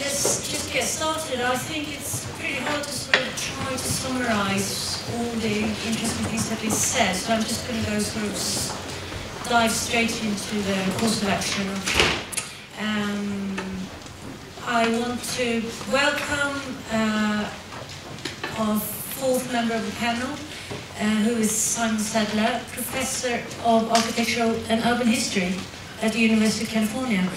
let's just get started. I think it's pretty hard to sort of try to summarise all the interesting things that have been said, so I'm just going to go sort of dive straight into the course of action. I want to welcome our fourth member of the panel, who is Simon Sadler, Professor of Architectural and Urban History at the University of California.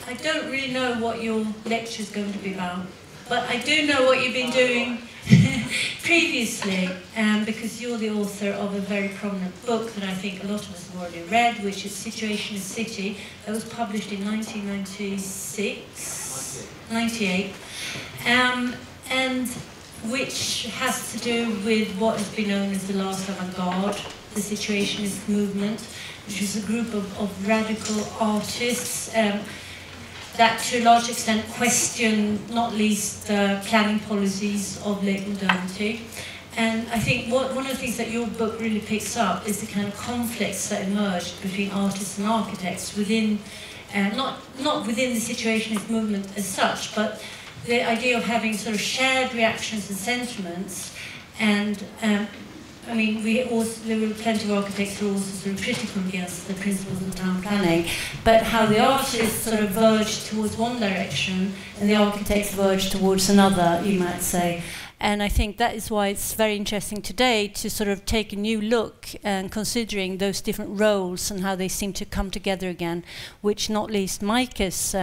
I don't really know what your lecture is going to be about, but I do know what you've been doing previously, because you're the author of a very prominent book that I think a lot of us have already read, which is Situation in City, that was published in 98, and which has to do with what has been known as the last avant-garde, the Situationist movement, which is a group of radical artists that to a large extent question, not least, the planning policies of late modernity. And I think one of the things that your book really picks up is the kind of conflicts that emerged between artists and architects within, not within the Situationist movement as such, but the idea of having sort of shared reactions and sentiments. And I mean, there were plenty of architects who were also sort of critical against the principles of town planning, but how the artists sort of verged towards one direction and the architects verged towards another, you might say. And I think that is why it's very interesting today to sort of take a new look and considering those different roles and how they seem to come together again, which not least Micah's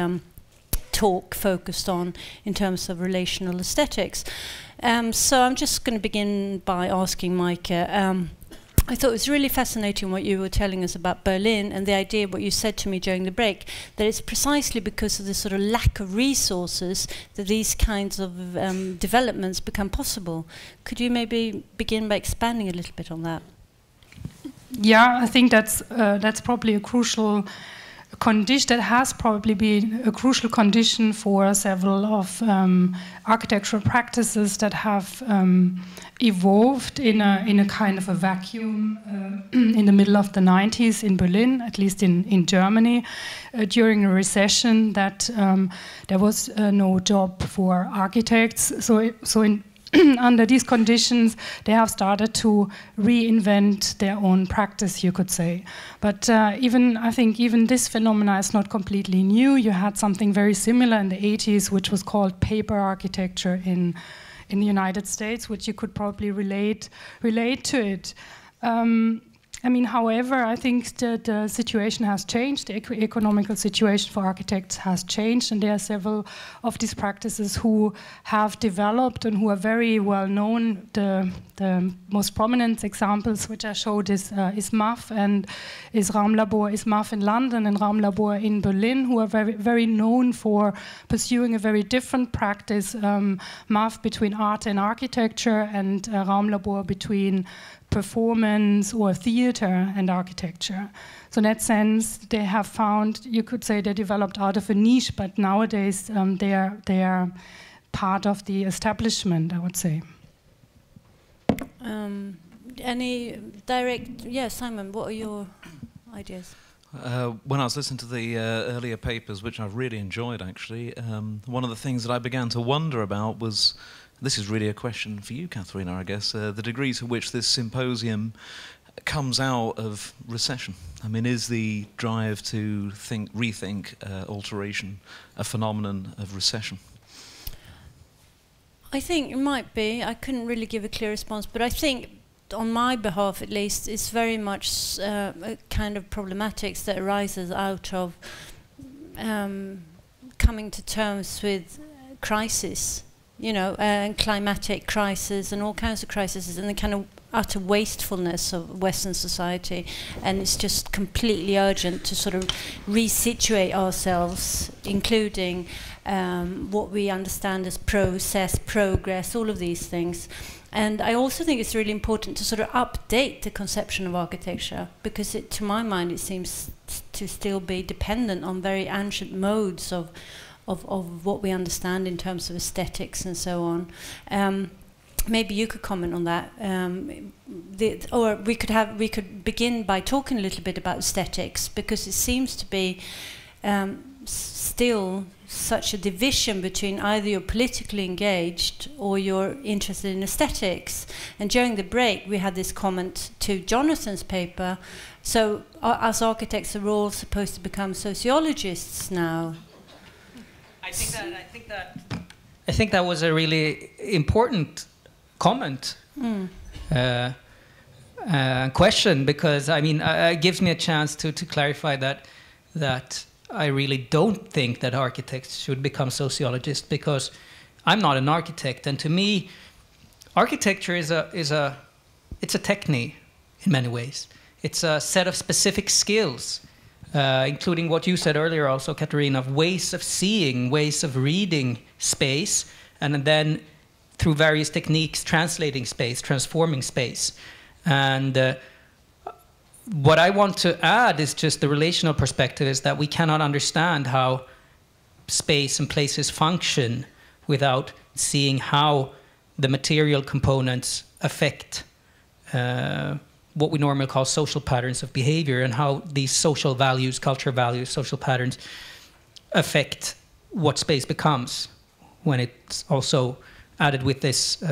talk focused on in terms of relational aesthetics. So I'm just going to begin by asking Micah. I thought it was really fascinating what you were telling us about Berlin and the idea, what you said to me during the break, that it's precisely because of the sort of lack of resources that these kinds of developments become possible. Could you maybe begin by expanding a little bit on that? Yeah, I think that's probably a crucial condition, that has probably been a crucial condition for several of architectural practices that have evolved in a kind of a vacuum in the middle of the 90s in Berlin, at least in Germany, during a recession that there was no job for architects. So under these conditions, they have started to reinvent their own practice, you could say. But I think even this phenomena is not completely new. You had something very similar in the 80s, which was called paper architecture in the United States, which you could probably relate to it. I mean, however, I think that the situation has changed. The economical situation for architects has changed, and there are several of these practices who have developed and who are very well known. The most prominent examples which I showed is MAF and is Raumlabor, is MAF in London and Raumlabor in Berlin, who are very, very known for pursuing a very different practice. MAF between art and architecture, and Raumlabor between performance or theater and architecture. So in that sense, they have found, you could say they developed out of a niche, but nowadays they are part of the establishment, I would say. Any direct, Simon, what are your ideas? When I was listening to the earlier papers, which I've really enjoyed actually, one of the things that I began to wonder about was, this is really a question for you, Katharina, I guess, the degree to which this symposium comes out of recession. I mean, is the drive to rethink alteration a phenomenon of recession? I think it might be. I couldn't really give a clear response, but I think, on my behalf at least, it's very much a kind of problematics that arises out of coming to terms with crisis. You know, climatic crisis and all kinds of crises, and the kind of utter wastefulness of Western society. And it's just completely urgent to sort of resituate ourselves, including what we understand as process, progress, all of these things. And I also think it's really important to sort of update the conception of architecture, because to my mind it seems to still be dependent on very ancient modes of what we understand in terms of aesthetics and so on. Maybe you could comment on that, or we could begin by talking a little bit about aesthetics, because it seems to be still such a division between either you're politically engaged or you're interested in aesthetics. And during the break, we had this comment to Jonathan's paper. So as architects are all supposed to become sociologists now? I think that was a really important comment. Question, because I mean it gives me a chance to clarify that I really don't think that architects should become sociologists, because I'm not an architect, and to me architecture is a technique in many ways. It's a set of specific skills, including what you said earlier also, Katarina, of ways of seeing, ways of reading space, and then through various techniques translating space, transforming space. And what I want to add is just the relational perspective, is that we cannot understand how space and places function without seeing how the material components affect what we normally call social patterns of behavior, and how these social values, cultural values, social patterns affect what space becomes when it's also added with this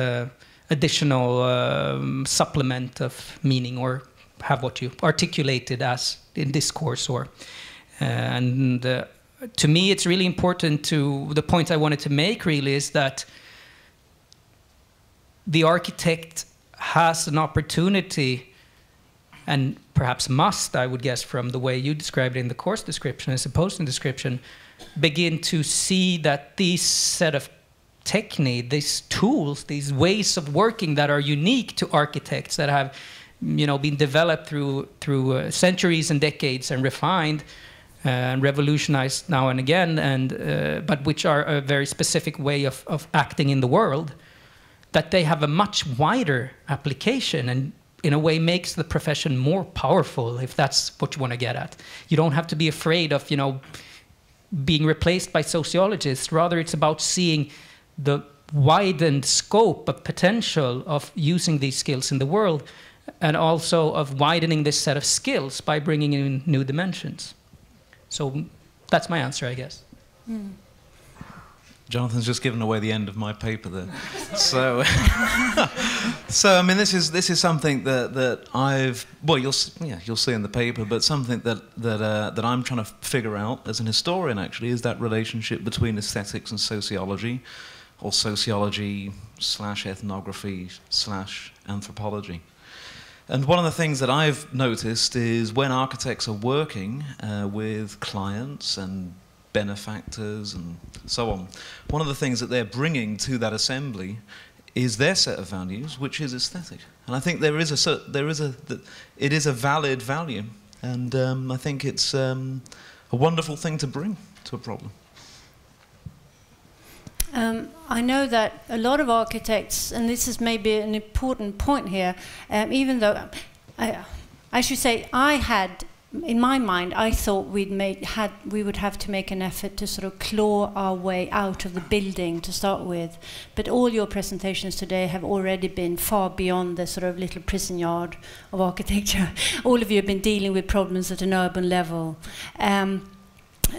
additional supplement of meaning, or have what you articulated as in discourse. Or to me it's really important, to the point I wanted to make really, is that the architect has an opportunity, and perhaps must, I would guess from the way you described it in the course description, as opposed to description, begin to see that these set of technique, these tools, these ways of working that are unique to architects, that have, you know, been developed through centuries and decades, and refined and revolutionized now and again, and but which are a very specific way of acting in the world, that they have a much wider application, and in a way makes the profession more powerful, if that's what you want to get at. You don't have to be afraid of, you know, being replaced by sociologists. Rather, it's about seeing the widened scope of potential of using these skills in the world, and also of widening this set of skills by bringing in new dimensions. So that's my answer, I guess. Mm. Jonathan's just given away the end of my paper there. So I mean, this is something that I've, well, you'll see in the paper, but something that I'm trying to figure out as an historian, actually, is that relationship between aesthetics and sociology, or sociology / ethnography / anthropology. And one of the things that I've noticed is when architects are working with clients and benefactors and so on, one of the things that they're bringing to that assembly is their set of values, which is aesthetic. And I think it is a valid value, and I think it's a wonderful thing to bring to a problem. I know that a lot of architects, and this is maybe an important point here, even though I should say I had, in my mind, I thought we would have to make an effort to sort of claw our way out of the building to start with. But all your presentations today have already been far beyond the sort of little prison yard of architecture. All of you have been dealing with problems at an urban level.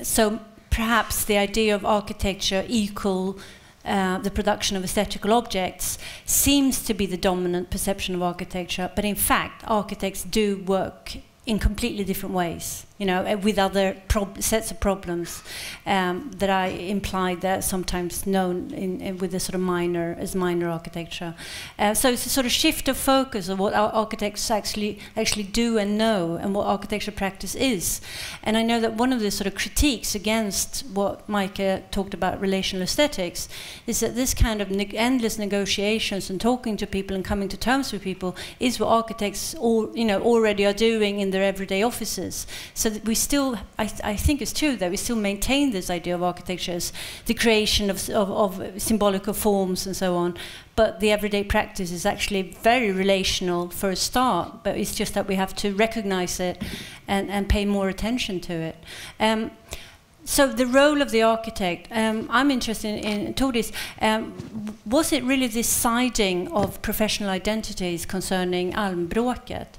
So perhaps the idea of architecture equal the production of aesthetical objects seems to be the dominant perception of architecture, but in fact architects do work in completely different ways, you know, with other sets of problems that I implied that sometimes known with a sort of minor architecture. So it's a sort of shift of focus of what our architects actually do and know, and what architecture practice is. And I know that one of the sort of critiques against what Micah talked about, relational aesthetics, is that this kind of endless negotiations and talking to people and coming to terms with people is what architects already are doing in their everyday offices. So that we still, I think it's true that we still maintain this idea of architecture as the creation of symbolical forms and so on, but the everyday practice is actually very relational for a start, but it's just that we have to recognize it and pay more attention to it. So the role of the architect, I'm interested in Tordis, was it really this siding of professional identities concerning Almbråket?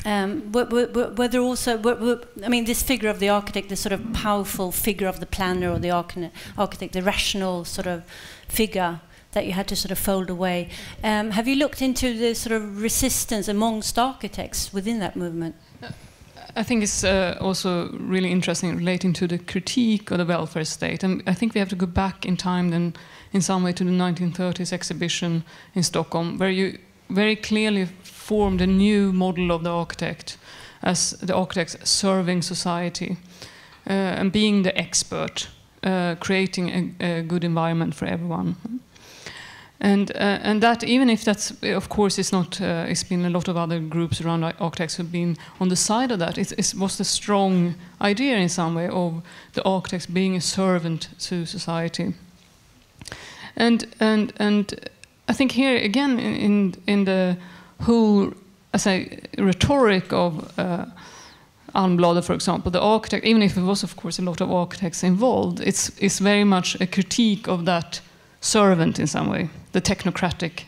were there also, I mean, this figure of the architect, the sort of powerful figure of the planner or the architect, the rational sort of figure that you had to sort of fold away. Have you looked into the sort of resistance amongst architects within that movement? I think it's also really interesting relating to the critique of the welfare state. And I think we have to go back in time then in some way to the 1930s exhibition in Stockholm, where you very clearly formed a new model of the architect as the architect serving society and being the expert, creating a good environment for everyone. And that, even if that's, of course, it's not, it's been a lot of other groups around architects who've been on the side of that. It was the strong idea in some way of the architects being a servant to society. And I think here again in the whole, as I rhetoric of Almblad, for example, the architect, even if it was, of course, a lot of architects involved, it's very much a critique of that servant in some way, the technocratic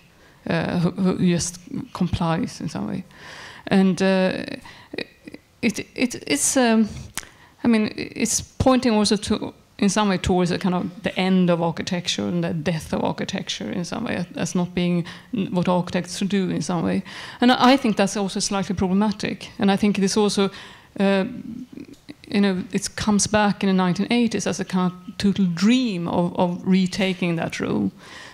who just complies in some way, and it's I mean, it's pointing also to in some way towards a kind of the end of architecture and the death of architecture in some way, as not being what architects should do in some way, and I think that's also slightly problematic, and I think it is also. You know, it comes back in the 1980s as a kind of total dream of retaking that role.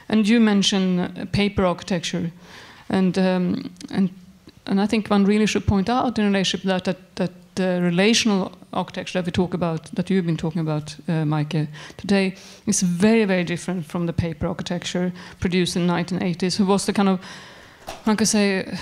And you mentioned paper architecture, and I think one really should point out in relationship that the relational architecture that we talk about, that you've been talking about, Mike, today, is very, very different from the paper architecture produced in the 1980s, who was the kind of, one could say,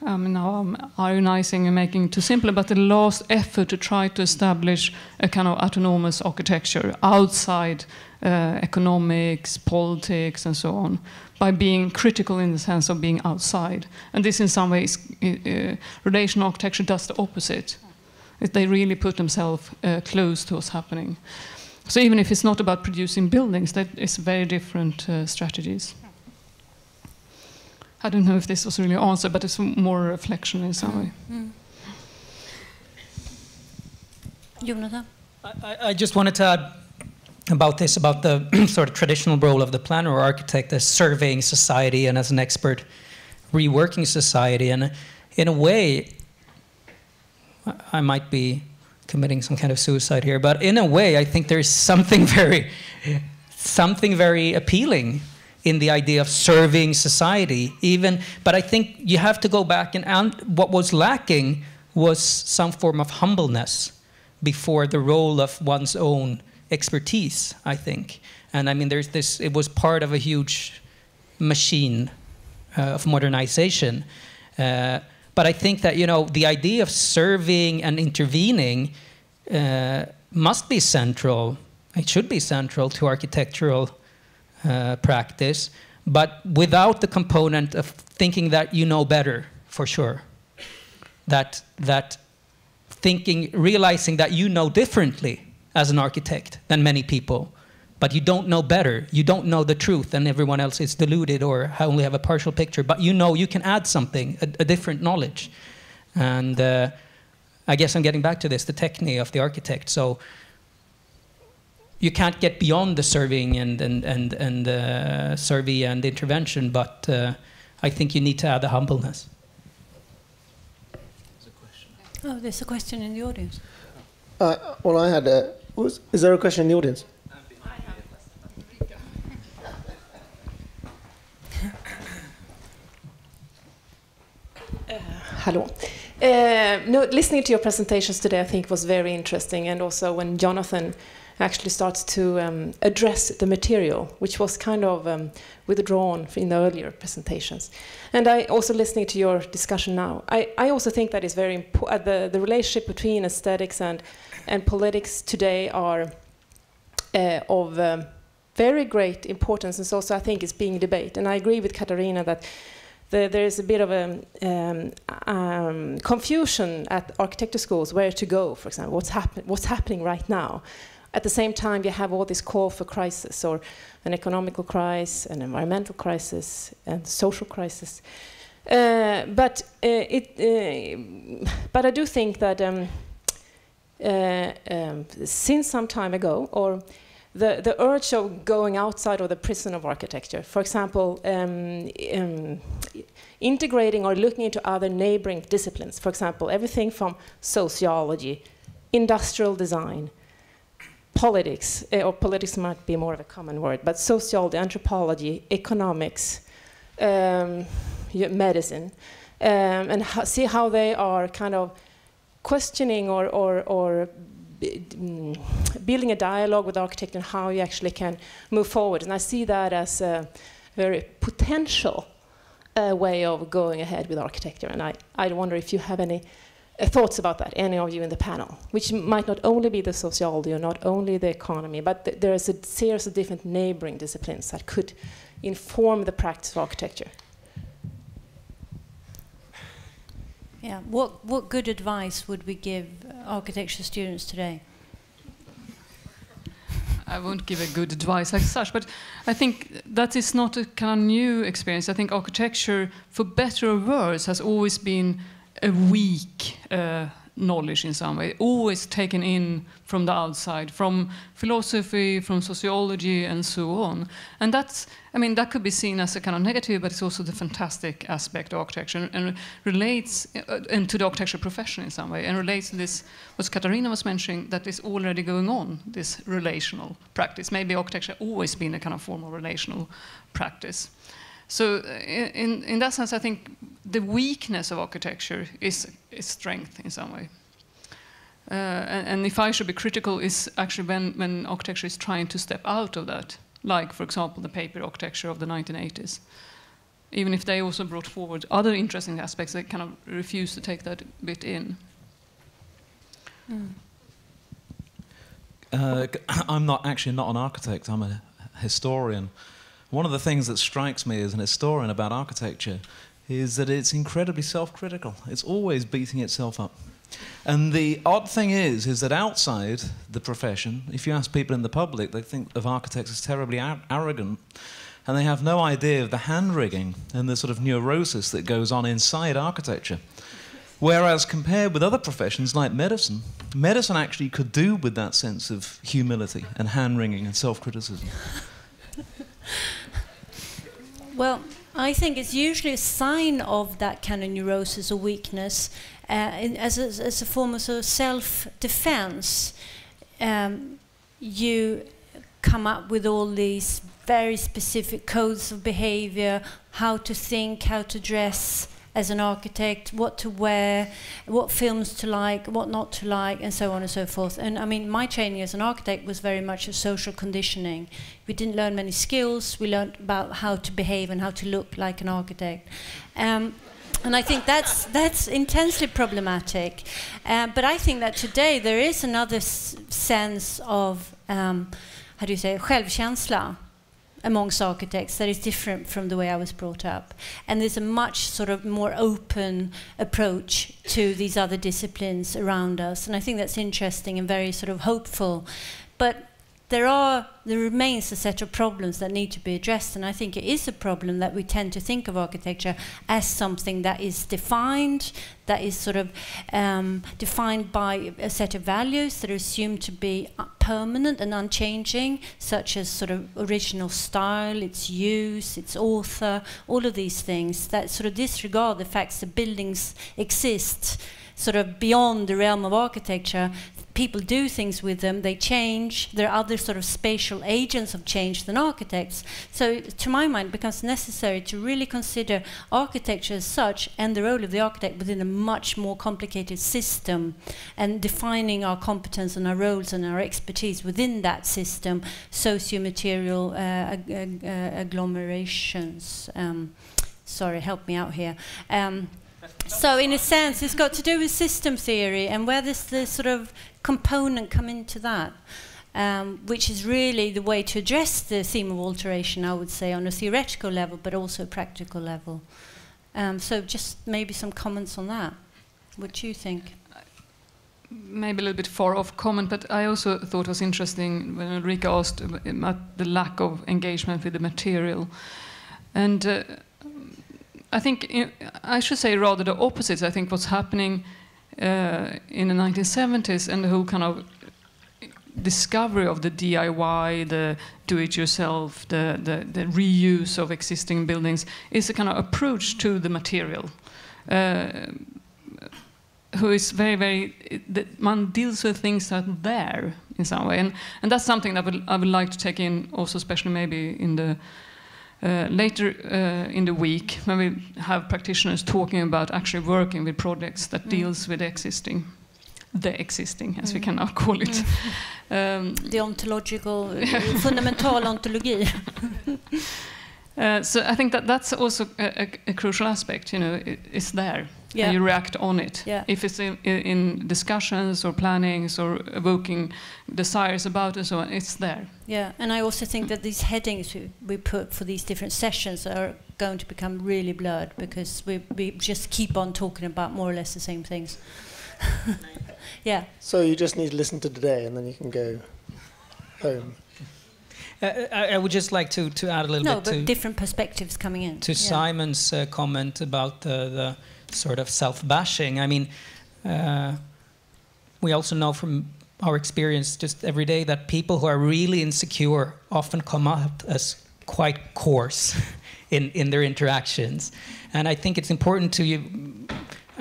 now I'm ironizing and making it too simple, but the last effort to try to establish a kind of autonomous architecture outside economics, politics, and so on, by being critical in the sense of being outside. And this, in some ways, relational architecture does the opposite. They really put themselves close to what's happening. So even if it's not about producing buildings, that is very different strategies. I don't know if this was really an answer, but it's more a reflection in some way. Jonathan? I just wanted to add about this, about the sort of traditional role of the planner or architect as surveying society and as an expert reworking society. And in a way, I might be committing some kind of suicide here, but in a way, I think there's something very appealing in the idea of serving society, even. But I think you have to go back, and what was lacking was some form of humbleness before the role of one's own expertise, I think. And I mean, there's this, it was part of a huge machine of modernization. But I think that, you know, the idea of serving and intervening must be central. It should be central to architectural practice, but without the component of thinking that you know better, for sure. That thinking, realizing that you know differently as an architect than many people, but you don't know better. You don't know the truth, and everyone else is deluded or only have a partial picture. But you know you can add something, a different knowledge. And I guess I'm getting back to this, the technique of the architect. So you can't get beyond the surveying and survey and intervention, but I think you need to add the humbleness. There's a question. Oh, there's a question in the audience. Well, I had is there a question in the audience? I have a question. Hello. No, listening to your presentations today, I think was very interesting, and also when Jonathan actually starts to address the material, which was kind of withdrawn in the earlier presentations. And I also, listening to your discussion now, I also think that is very important. The relationship between aesthetics and politics today are of very great importance, and so also I think it's being debated. And I agree with Katarina that there is a bit of a confusion at architecture schools where to go, for example, what's happening right now. At the same time, you have all this call for crisis, or an economical crisis, an environmental crisis, and social crisis. But I do think that since some time ago, or the urge of going outside of the prison of architecture, for example, integrating or looking into other neighboring disciplines, for example, everything from sociology, industrial design, politics, or politics might be more of a common word, but sociology, anthropology, economics, medicine, and see how they are kind of questioning or building a dialogue with architect and how you actually can move forward. And I see that as a very potential way of going ahead with architecture. And I wonder if you have any thoughts about that, any of you in the panel, which might not only be the sociology or not only the economy, but there is a series of different neighboring disciplines that could inform the practice of architecture. Yeah, what good advice would we give architecture students today? I won't give a good advice like such, but I think that is not a kind of new experience. I think architecture, for better or worse, has always been a weak knowledge in some way, always taken in from the outside, from philosophy, from sociology, and so on. And that's, I mean, that could be seen as a kind of negative, but it's also the fantastic aspect of architecture, and relates into the architecture profession in some way, and relates to this, what Katarina was mentioning, that is already going on, this relational practice. Maybe architecture always been a kind of form of relational practice. So in that sense, I think the weakness of architecture is strength in some way. And if I should be critical, is actually when architecture is trying to step out of that, like, for example, the paper architecture of the 1980s. Even if they also brought forward other interesting aspects, they kind of refuse to take that bit in. I'm not an architect, I'm a historian. One of the things that strikes me as an historian about architecture is that it's incredibly self-critical. It's always beating itself up. And the odd thing is that outside the profession, if you ask people in the public, they think of architects as terribly arrogant, and they have no idea of the hand-wringing and the sort of neurosis that goes on inside architecture. Whereas compared with other professions like medicine, medicine actually could do with that sense of humility and hand-wringing and self-criticism. Well, I think it's usually a sign of that kind of neurosis or weakness as a form of sort of self-defense. You come up with all these very specific codes of behavior, how to think, how to dress as an architect, what to wear, what films to like, what not to like, and so on and so forth. And I mean, my training as an architect was very much a social conditioning. We didn't learn many skills. We learned about how to behave and how to look like an architect. And I think that's intensely problematic. But I think that today there is another sense of, how do you say, självkänsla amongst architects that is different from the way I was brought up. And there's a much sort of more open approach to these other disciplines around us. And I think that's interesting and very sort of hopeful. But there remains a set of problems that need to be addressed, and I think it is a problem that we tend to think of architecture as something that is defined, that is sort of defined by a set of values that are assumed to be permanent and unchanging, such as sort of original style, its use, its author, all of these things that sort of disregard the fact that buildings exist sort of beyond the realm of architecture. People do things with them, they change, there are other sort of spatial agents of change than architects. So to my mind it becomes necessary to really consider architecture as such and the role of the architect within a much more complicated system, and defining our competence and our roles and our expertise within that system, socio-material agglomerations. Sorry, help me out here. So in a sense, it's got to do with system theory, and where does the sort of component come into that, which is really the way to address the theme of alteration, I would say, on a theoretical level, but also a practical level. So just maybe some comments on that. What do you think? Maybe a little bit far off comment, but I also thought it was interesting when Ulrika asked about the lack of engagement with the material. And I think I should say rather the opposite. I think what's happening in the 1970s and the whole kind of discovery of the DIY, the do-it-yourself, the reuse of existing buildings is a kind of approach to the material. Who is very man deals with things that are there in some way, and that's something that I would like to take in also, especially maybe in the later in the week when we have practitioners talking about actually working with projects that deals with the existing, as we can now call it. The ontological, fundamental ontology. So I think that's also a crucial aspect. You know, it's there. Yeah. And you react on it. Yeah. If it's in discussions or plannings or evoking desires about it, so on, it's there. Yeah, and I also think that these headings we put for these different sessions are going to become really blurred because we just keep on talking about more or less the same things. Yeah. So you just need to listen to today and then you can go home. I would just like to add a little bit to different perspectives coming in. To Simon's comment about the sort of self-bashing. I mean, we also know from our experience just every day that people who are really insecure often come out as quite coarse in their interactions. And I think it's important to you.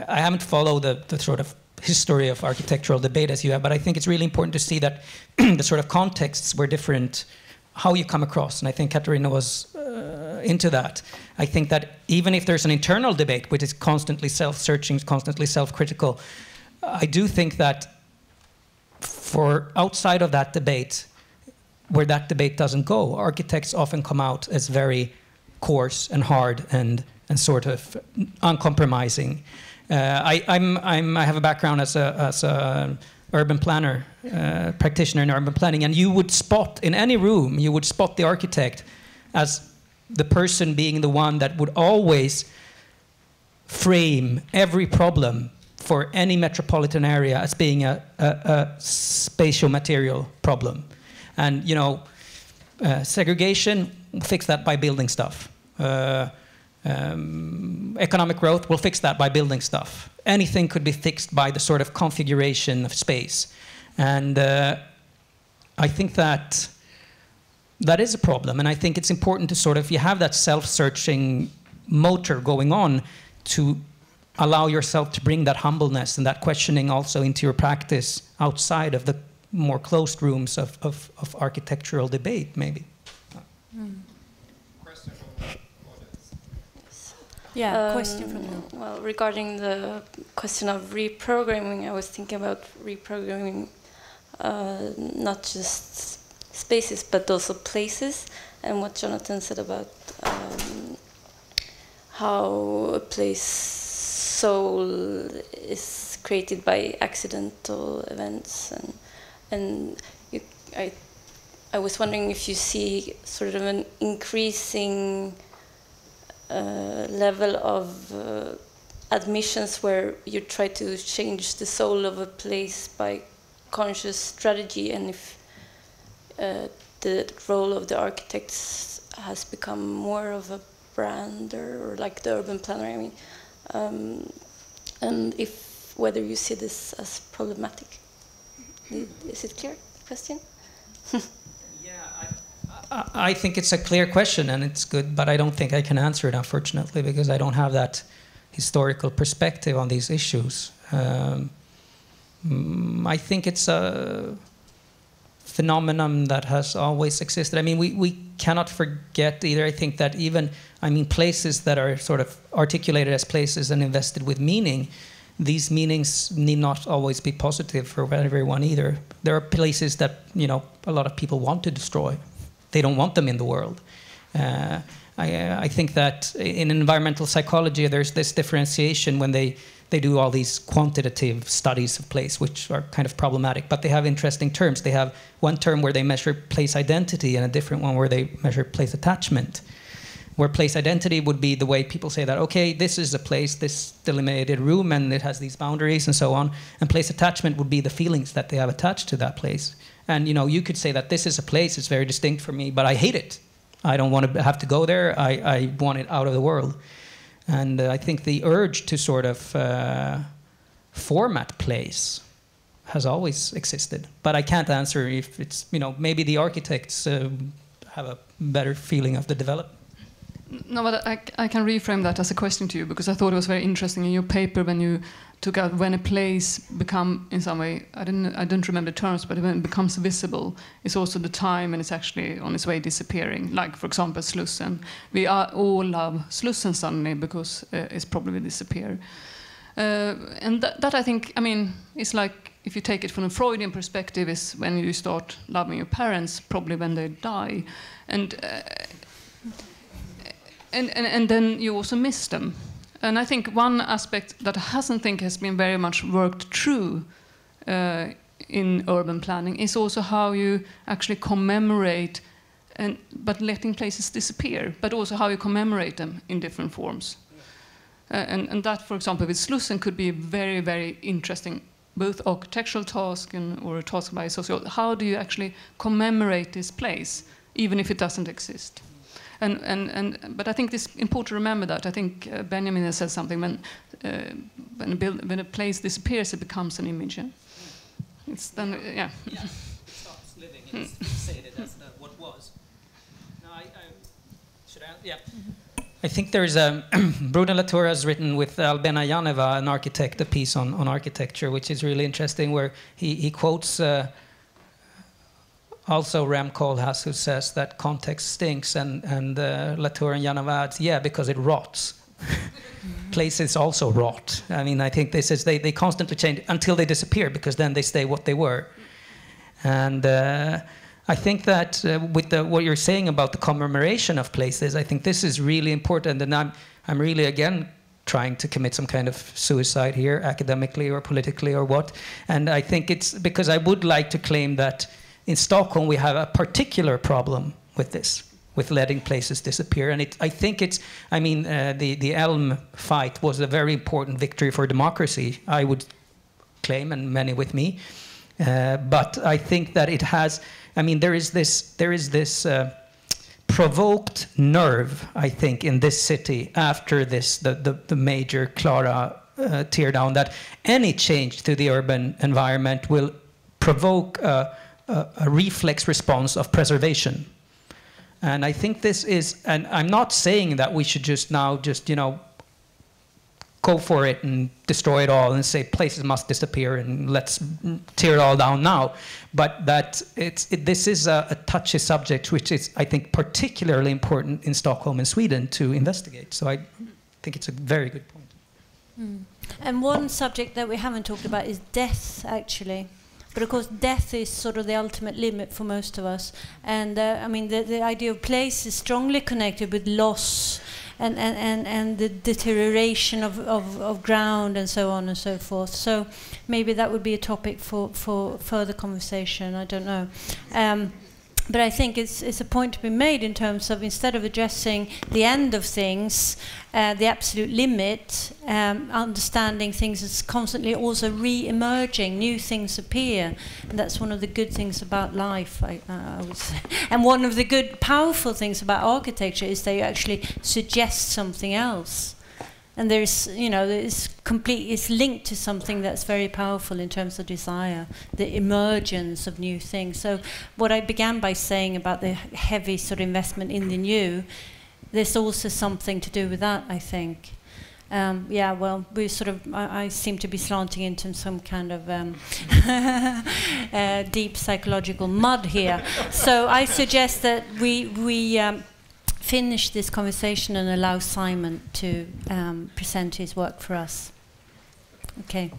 I haven't followed the sort of history of architectural debate as you have, but I think it's really important to see that the sort of contexts were different, how you come across, and I think Katarina was into that. I think that even if there's an internal debate, which is constantly self-searching, constantly self-critical, I do think that for outside of that debate, where that debate doesn't go, architects often come out as very coarse and hard and sort of uncompromising. I have a background as a urban planner, practitioner in urban planning, and you would spot in any room, you would spot the architect as the person being the one that would always frame every problem for any metropolitan area as being a spatial material problem. And, you know, segregation, we'll fix that by building stuff. Economic growth, we'll fix that by building stuff. Anything could be fixed by the sort of configuration of space. And I think that is a problem. And I think it's important to sort of, you have that self-searching motor going on to allow yourself to bring that humbleness and that questioning also into your practice outside of the more closed rooms of architectural debate, maybe. Question from the audience. Yeah, question from you. Well, regarding the question of reprogramming, I was thinking about reprogramming not just spaces but also places, and what Jonathan said about how a place soul is created by accidental events, and I was wondering if you see sort of an increasing level of admissions where you try to change the soul of a place by conscious strategy, and if the role of the architects has become more of a brand or like the urban planner, I mean, and if whether you see this as problematic. Is it clear, the question? I think it's a clear question and it's good, but I don't think I can answer it, unfortunately, because I don't have that historical perspective on these issues. I think it's a phenomenon that has always existed. I mean, we cannot forget either. I think that even, I mean, places that are sort of articulated as places and invested with meaning, these meanings need not always be positive for everyone either. There are places that, you know, a lot of people want to destroy. They don't want them in the world. I think that in environmental psychology, there's this differentiation when they do all these quantitative studies of place, which are kind of problematic, but they have interesting terms. They have one term where they measure place identity and a different one where they measure place attachment. Where place identity would be the way people say that, okay, this is a place, this delimited room, and it has these boundaries and so on. And place attachment would be the feelings that they have attached to that place. And, you know, you could say that this is a place, it's very distinct for me, but I hate it. I don't want to have to go there. I want it out of the world. And I think the urge to sort of format place has always existed. But I can't answer if it's, maybe the architects have a better feeling of the development. No, but I can reframe that as a question to you, because I thought it was very interesting in your paper when you took out when a place become, in some way, I don't remember the terms, but when it becomes visible, it's also the time and it's actually on its way disappearing. Like, for example, Slussen. We all love Slussen suddenly because it's probably disappear. And that I think, it's like, if you take it from a Freudian perspective, is when you start loving your parents, probably when they die. And then you also miss them. And I think one aspect that has been very much worked through in urban planning is also how you actually commemorate, but letting places disappear, but also how you commemorate them in different forms. And that, for example, with Slussen could be a very, very interesting, both architectural task or a task by a sociologist. How do you actually commemorate this place, even if it doesn't exist? But I think it's important to remember that. I think Benjamin has said something, when a place disappears, it becomes an image. It's then, yeah. It stops living. It's fixated as what was. No, should I? Yeah. I think there's Bruno Latour has written with Albena Janeva, an architect, a piece on architecture, which is really interesting, where he quotes also Rem Koolhaas, who says that context stinks, and Latour and Janeva adds, yeah, because it rots. Places also rot. I think this is they constantly change until they disappear, because then they stay what they were. And I think that with what you're saying about the commemoration of places, I think this is really important, and I'm really again trying to commit some kind of suicide here, academically or politically or what. And I think it's because I would like to claim that in Stockholm we have a particular problem with this, with letting places disappear. And I think the Elm fight was a very important victory for democracy, I would claim, and many with me. But I think that it has, there is this provoked nerve, I think, in this city after this, the major Klara teardown, that any change to the urban environment will provoke a reflex response of preservation. And I think this is, and I'm not saying that we should just go for it and destroy it all and say places must disappear and let's tear it all down now. But that this is a touchy subject, which is, I think, particularly important in Stockholm and Sweden to investigate. So I think it's a very good point. Mm. And one subject that we haven't talked about is death, actually. But of course, death is sort of the ultimate limit for most of us. And the idea of place is strongly connected with loss and the deterioration of ground and so on and so forth. So maybe that would be a topic for further conversation. I don't know. But I think it's a point to be made in terms of, instead of addressing the end of things, the absolute limit, understanding things as constantly also re-emerging, new things appear. And that's one of the good things about life, I would say. And one of the good, powerful things about architecture is that you actually suggest something else. And there's, it's linked to something that's very powerful in terms of desire, the emergence of new things. So what I began by saying about the heavy sort of investment in the new, there's also something to do with that, I think. I seem to be slanting into some kind of deep psychological mud here. So I suggest that we finish this conversation and allow Simon to present his work for us. Okay.